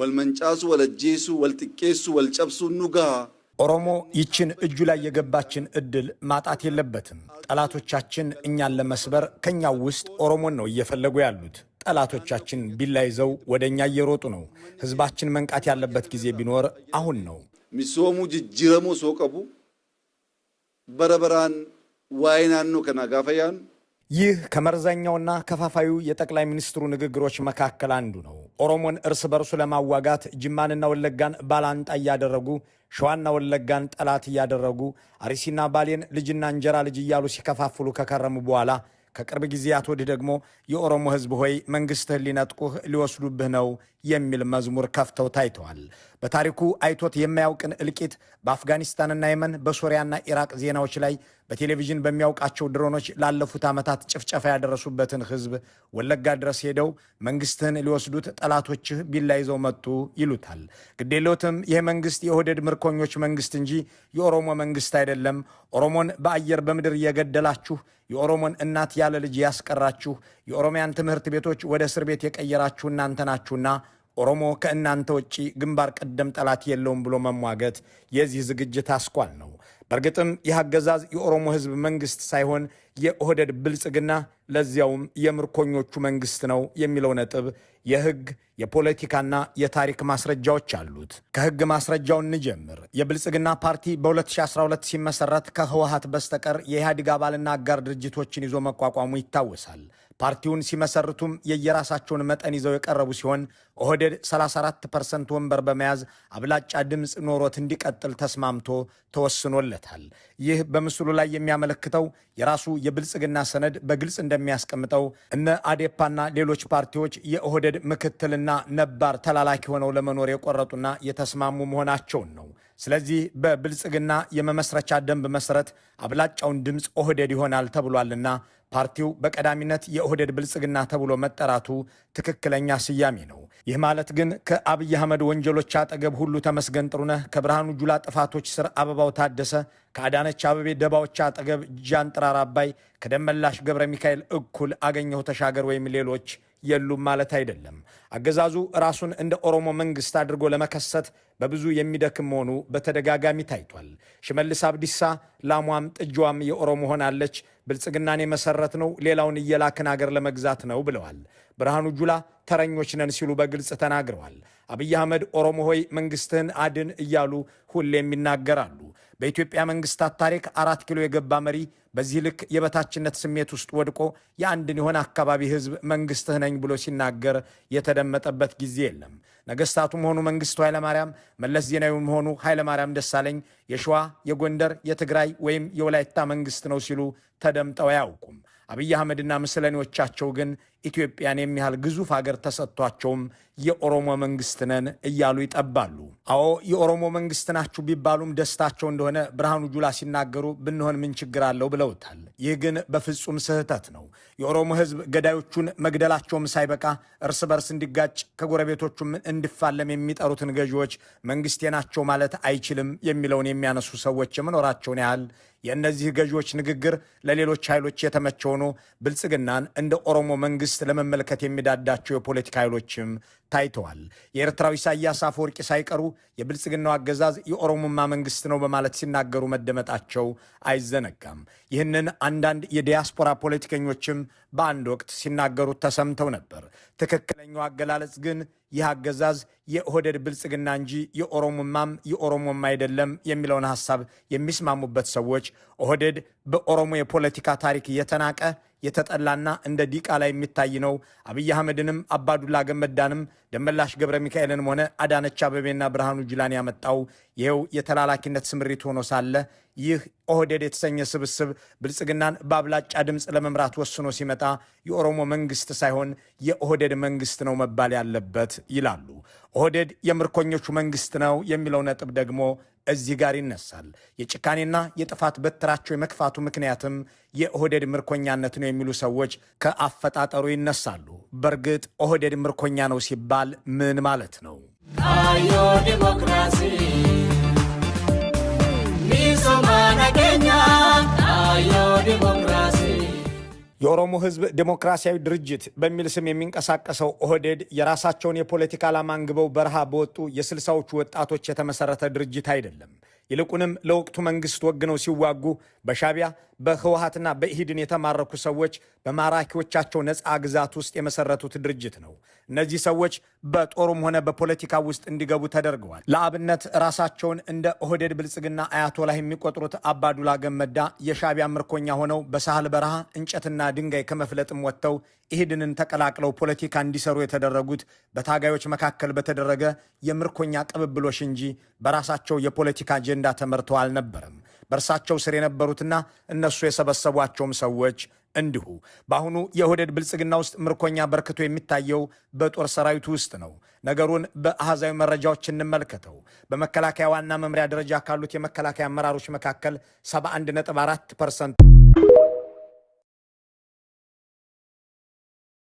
ወልመንጫሱ ወለጄሱ ወልጥቄሱ ወልጨብሱ ኑጋ ኦሮሞ ይችን እጁ ላይ የገባችን እድል ማጣት የለበትም። ጠላቶቻችን እኛን ለመስበር ከኛው ውስጥ ኦሮሞን ነው እየፈለጉ ያሉት። ጠላቶቻችን ቢላ ይዘው ወደኛ እየሮጡ ነው። ህዝባችን መንቃት ያለበት ጊዜ ቢኖር አሁን ነው። ሚሶሙ ጅጅረሙ ሶቀቡ በረበራን ዋይናኑ ከናጋፈያን ይህ ከመርዛኛውና ከፋፋዩ የጠቅላይ ሚኒስትሩ ንግግሮች መካከል አንዱ ነው። ኦሮሞን እርስ በርሱ ለማዋጋት ጅማንና ወለጋን ባላንጣ እያደረጉ ሸዋና ወለጋን ጠላት እያደረጉ አርሲና ባሌን ልጅና እንጀራ ልጅ እያሉ ሲከፋፍሉ ከከረሙ በኋላ ከቅርብ ጊዜያት ወዲህ ደግሞ የኦሮሞ ህዝብ ሆይ መንግስትህን ሊነጥቁህ ሊወስዱብህ ነው የሚል መዝሙር ከፍተው ታይተዋል። በታሪኩ አይቶት የማያውቅን እልቂት በአፍጋኒስታንና የመን በሶሪያና ኢራቅ ዜናዎች ላይ በቴሌቪዥን በሚያውቃቸው ድሮኖች ላለፉት ዓመታት ጭፍጨፋ ያደረሱበትን ህዝብ ወለጋ ድረስ ሄደው መንግስትህን ሊወስዱት ጠላቶችህ ቢላ ይዘው መጡ ይሉታል። ግዴሎትም ይህ መንግስት የኦህዴድ ምርኮኞች መንግስት እንጂ የኦሮሞ መንግስት አይደለም። ኦሮሞን በአየር በምድር እየገደላችሁ የኦሮሞን እናት ያለ ልጅ ያስቀራችሁ የኦሮሚያን ትምህርት ቤቶች ወደ እስር ቤት የቀየራችሁ እናንተ ናችሁና ኦሮሞ ከእናንተ ውጪ ግንባር ቀደም ጠላት የለውም ብሎ መሟገት የዚህ ዝግጅት አስኳል ነው። በእርግጥም ይህ አገዛዝ የኦሮሞ ህዝብ መንግስት ሳይሆን የኦህዴድ ብልጽግና ለዚያውም የምርኮኞቹ መንግስት ነው የሚለው ነጥብ የህግ የፖለቲካና የታሪክ ማስረጃዎች አሉት። ከህግ ማስረጃው እንጀምር። የብልጽግና ፓርቲ በ2012 ሲመሰረት ከህወሓት በስተቀር የኢህአዴግ አባልና አጋር ድርጅቶችን ይዞ መቋቋሙ ይታወሳል። ፓርቲውን ሲመሰርቱም የየራሳቸውን መጠን ይዘው የቀረቡ ሲሆን ኦህዴድ 34% ወንበር በመያዝ አብላጫ ድምፅ ኖሮት እንዲቀጥል ተስማምቶ ተወስኖለታል። ይህ በምስሉ ላይ የሚያመለክተው የራሱ የብልጽግና ሰነድ በግልጽ እንደሚያስቀምጠው እነ አዴፓና ሌሎች ፓርቲዎች የኦህዴድ ምክትልና ነባር ተላላኪ ሆነው ለመኖር የቆረጡና የተስማሙ መሆናቸውን ነው። ስለዚህ በብልጽግና የመመስረቻ ደንብ መሰረት አብላጫውን ድምፅ ኦህዴድ ይሆናል ተብሏልና ፓርቲው በቀዳሚነት የኦህዴድ ብልጽግና ተብሎ መጠራቱ ትክክለኛ ስያሜ ነው። ይህ ማለት ግን ከአብይ አህመድ ወንጀሎች አጠገብ ሁሉ ተመስገን ጥሩነህ፣ ከብርሃኑ ጁላ ጥፋቶች ስር አበባው ታደሰ፣ ከአዳነች አበቤ ደባዎች አጠገብ ጃንጥራር አባይ፣ ከደመላሽ ገብረ ሚካኤል እኩል አገኘሁ ተሻገር ወይም ሌሎች የሉም ማለት አይደለም። አገዛዙ ራሱን እንደ ኦሮሞ መንግስት አድርጎ ለመከሰት በብዙ የሚደክም መሆኑ በተደጋጋሚ ታይቷል። ሽመልስ አብዲሳ ላሟም ጥጃዋም የኦሮሞ ሆናለች፣ ብልጽግናን የመሰረት ነው ሌላውን እየላክን አገር ለመግዛት ነው ብለዋል። ብርሃኑ ጁላ ተረኞች ነን ሲሉ በግልጽ ተናግረዋል። አብይ አህመድ ኦሮሞ ሆይ መንግስትህን አድን እያሉ ሁሌም ይናገራሉ። በኢትዮጵያ መንግስታት ታሪክ 4 ኪሎ የገባ መሪ በዚህ ልክ የበታችነት ስሜት ውስጥ ወድቆ የአንድን የሆነ አካባቢ ህዝብ መንግስትህ ነኝ ብሎ ሲናገር የተደመጠበት ጊዜ የለም። ነገስታቱም ሆኑ መንግስቱ ኃይለማርያም፣ መለስ ዜናዊም ሆኑ ኃይለማርያም ደሳለኝ የሸዋ፣ የጎንደር፣ የትግራይ ወይም የወላይታ መንግስት ነው ሲሉ ተደምጠው አያውቁም። አብይ አህመድና ምስለኔዎቻቸው ግን ኢትዮጵያን የሚያህል ግዙፍ ሀገር ተሰጥቷቸውም የኦሮሞ መንግስት ነን እያሉ ይጠባሉ። አዎ የኦሮሞ መንግስት ናችሁ ቢባሉም ደስታቸው እንደሆነ ብርሃኑ ጁላ ሲናገሩ ብንሆን ምን ችግር አለው ብለውታል። ይህ ግን በፍጹም ስህተት ነው። የኦሮሞ ህዝብ ገዳዮቹን መግደላቸውም ሳይበቃ እርስ በርስ እንዲጋጭ ከጎረቤቶቹም እንዲፋለም የሚጠሩትን ገዢዎች መንግስቴ ናቸው ማለት አይችልም የሚለውን የሚያነሱ ሰዎች የመኖራቸውን ያህል የእነዚህ ገዢዎች ንግግር ለሌሎች ኃይሎች የተመቸ ሆኖ ብልጽግናን እንደ ኦሮሞ መንግስት ለመመልከት የሚዳዳቸው የፖለቲካ ኃይሎችም ታይተዋል። የኤርትራው ኢሳያስ አፈወርቂ ሳይቀሩ የብልጽግናው አገዛዝ የኦሮሞማ መንግስት ነው በማለት ሲናገሩ መደመጣቸው አይዘነጋም። ይህንን አንዳንድ የዲያስፖራ ፖለቲከኞችም በአንድ ወቅት ሲናገሩት ተሰምተው ነበር። ትክክለኛው አገላለጽ ግን ይህ አገዛዝ የኦህዴድ ብልጽግና እንጂ የኦሮሞማም የኦሮሞማ አይደለም የሚለውን ሐሳብ የሚስማሙበት ሰዎች ኦህዴድ በኦሮሞ የፖለቲካ ታሪክ የተናቀ የተጠላና እንደ ዲቃላ የሚታይ ነው። አብይ አህመድንም አባዱላ ገመዳንም ደመላሽ ገብረ ሚካኤልንም ሆነ አዳነች አበቤና ብርሃኑ ጁላን ያመጣው ይኸው የተላላኪነት ስምሪት ሆኖ ሳለ ይህ ኦህዴድ የተሰኘ ስብስብ ብልጽግናን በአብላጫ ድምፅ ለመምራት ወስኖ ሲመጣ የኦሮሞ መንግስት ሳይሆን የኦህዴድ መንግስት ነው መባል ያለበት ይላሉ። ኦህዴድ የምርኮኞቹ መንግስት ነው የሚለው ነጥብ ደግሞ እዚህ ጋር ይነሳል። የጭካኔና የጥፋት በትራቸው የመክፋቱ ምክንያትም የኦህዴድ ምርኮኛነት ነው የሚሉ ሰዎች ከአፈጣጠሩ ይነሳሉ። በእርግጥ ኦህዴድ ምርኮኛ ነው ሲባል ምን ማለት ነው? አዮ ዲሞክራሲ ሚሶማ ነገኛ አዮ ዲሞክራሲ የኦሮሞ ህዝብ ዴሞክራሲያዊ ድርጅት በሚል ስም የሚንቀሳቀሰው ኦህዴድ የራሳቸውን የፖለቲካ ዓላማ አንግበው በረሃ በወጡ የ60ዎቹ ወጣቶች የተመሰረተ ድርጅት አይደለም። ይልቁንም ለወቅቱ መንግስት ወግነው ሲዋጉ በሻቢያ በህወሓትና በኢህድን የተማረኩ ሰዎች በማራኪዎቻቸው ነፃ ግዛት ውስጥ የመሰረቱት ድርጅት ነው። እነዚህ ሰዎች በጦሩም ሆነ በፖለቲካ ውስጥ እንዲገቡ ተደርገዋል። ለአብነት ራሳቸውን እንደ ኦህዴድ ብልጽግና አያቶላህ የሚቆጥሩት አባዱላ ገመዳ የሻቢያ ምርኮኛ ሆነው በሳህል በረሃ እንጨትና ድንጋይ ከመፍለጥም ወጥተው ኢህድንን ተቀላቅለው ፖለቲካ እንዲሰሩ የተደረጉት በታጋዮች መካከል በተደረገ የምርኮኛ ቅብብሎሽ እንጂ በራሳቸው የፖለቲካ አጀንዳ ተመርተው አልነበረም። በእርሳቸው ስር የነበሩትና እነሱ የሰበሰቧቸውም ሰዎች እንዲሁ። በአሁኑ የኦህዴድ ብልጽግና ውስጥ ምርኮኛ በርክቶ የሚታየው በጦር ሰራዊቱ ውስጥ ነው። ነገሩን በአሃዛዊ መረጃዎች እንመልከተው። በመከላከያ ዋና መምሪያ ደረጃ ካሉት የመከላከያ አመራሮች መካከል 71.4%